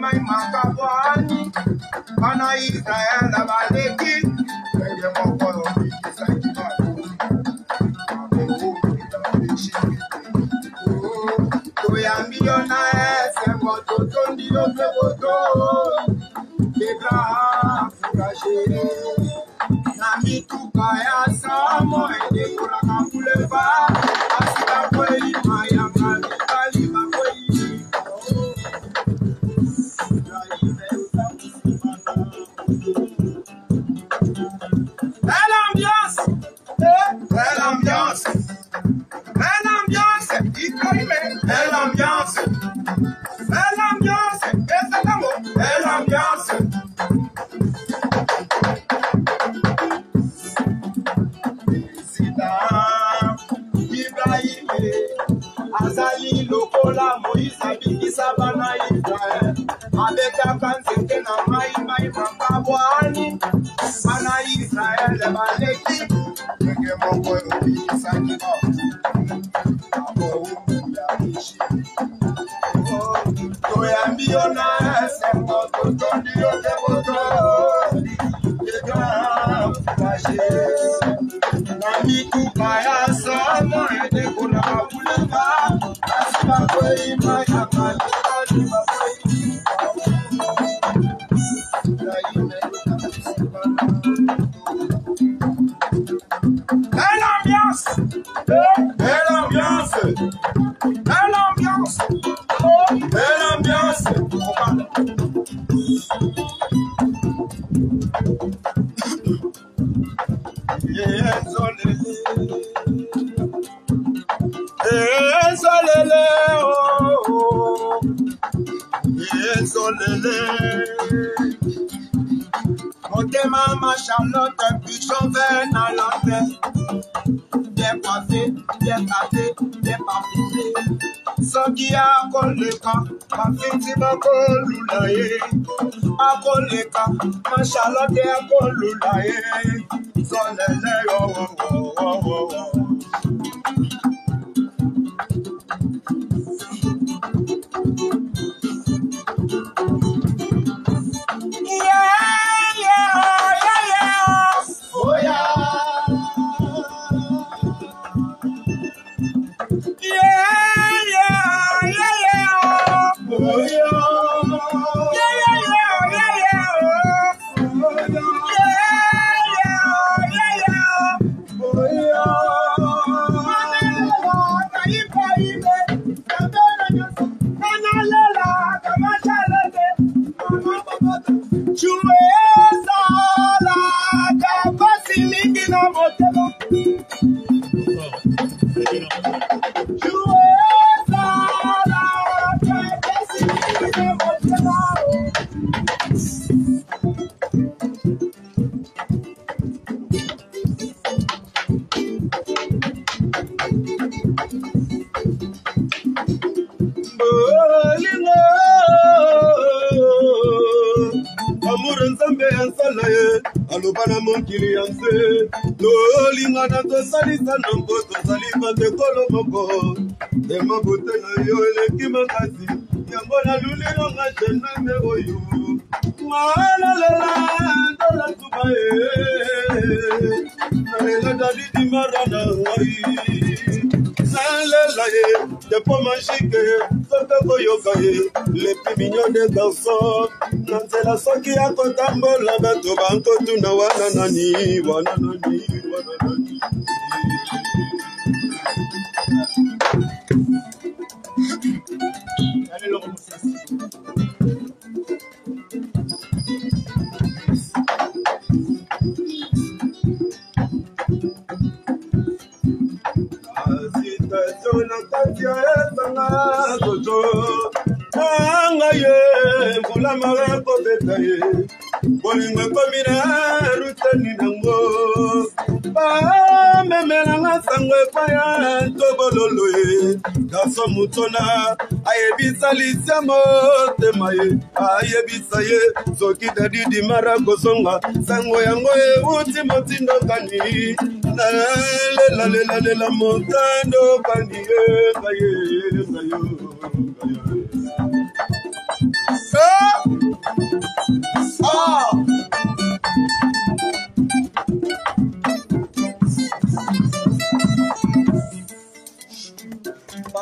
mai makabwani Bana Israel abaleki Kwenye mokoro mikisa kibako Toyambio na ese moto tondio keboto Kedra furaje Na mituka ya samo ende kuraka kuleva Asika kwei maya kali kali makwei Belle ambiance Belle ambiance Belle ambiance Belle ambiance Belle ambiance Belle ambiance Ibrahim Azali Lokola Moïse Abikisa Bana Israël Avec la kanzeke na mai makabwani Bana Israël Baleki Kwenye moko Abikisa Kibako Abo ya ishi Toyambio na ese moto tondio keboto Kedra furaje Mituka ya somo ende kuna kuleva Asika kwei maya kali kali makwei Belle ambiance Belle ambiance Belle ambiance Belle ambiance Solele, oh, solele. Monte mama Charlotte, pichon ven à l'entrée. Bien coiffé, bien gâté, bien parfumé. Sans qui a collé quand, ma fille si ma coloulaye. A collé quand, ma Charlotte a coloulaye. Solele, oh, oh, oh, oh, oh. Alobana monkili yanse no linga na to salisa nombo to salifa te kolomoko de mabote na yo eleki makasi yango na lulilo nga jena me oyo mala lela ndola tubae na lela dadidi marana ngai salela ye de pomashike sote koyoka ye les plus mignons des garçons Nanzela soki ya kotambola bato bankotuna wana nani wana nani wana nani Azitation na kati ya ezanga zozo Anga ye, mbula mara kobeta ye Bolingo komina ruteni nango Ba memena nga sangwe kwaya Tobololo ye Gaso mutona Ayebisa lisya motema ye Ayebisa ye Soki dadidi mara kosonga Sango yango ye uti motindo kani Lela lela lela motando kani ye Gaye gayo gayo Oh!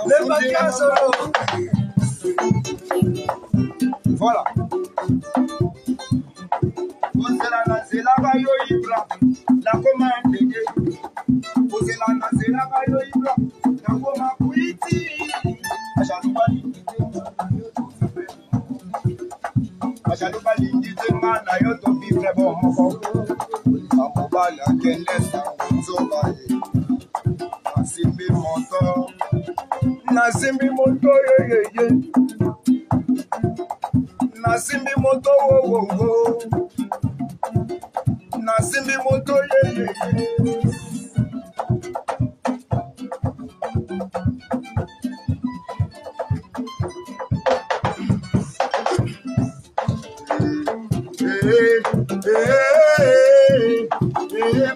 Le podcast solo. Voilà. C'est la rayo ibra. La commande de c'est la rayo ibra. La commande kuiti. Ajaluba lingite mana yo to vivre bon moko. Amobala kelesa zobaye. Nasimbi moto ye. Nasimbi moto wo. Nasimbi moto ye.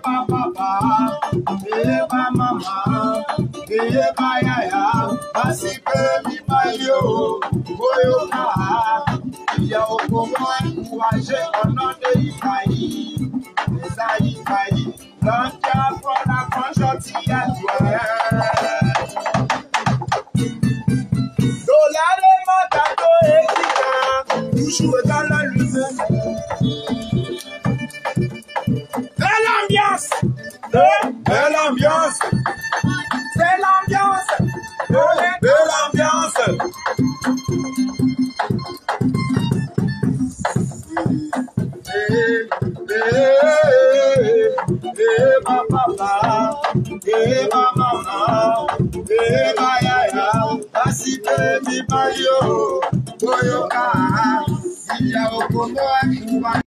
Papa, mama, yaya, asi mi mayo, boyo ka, ya okomo waje onode ikai, l'antia pour la conchoti à toi. Dolare matato ekika, toujours dans la lumière. De l'ambiance. C'est l'ambiance. De l'ambiance. Ma papa, ma maman, ma yaya, asi mi mayo, boyoka, il y a au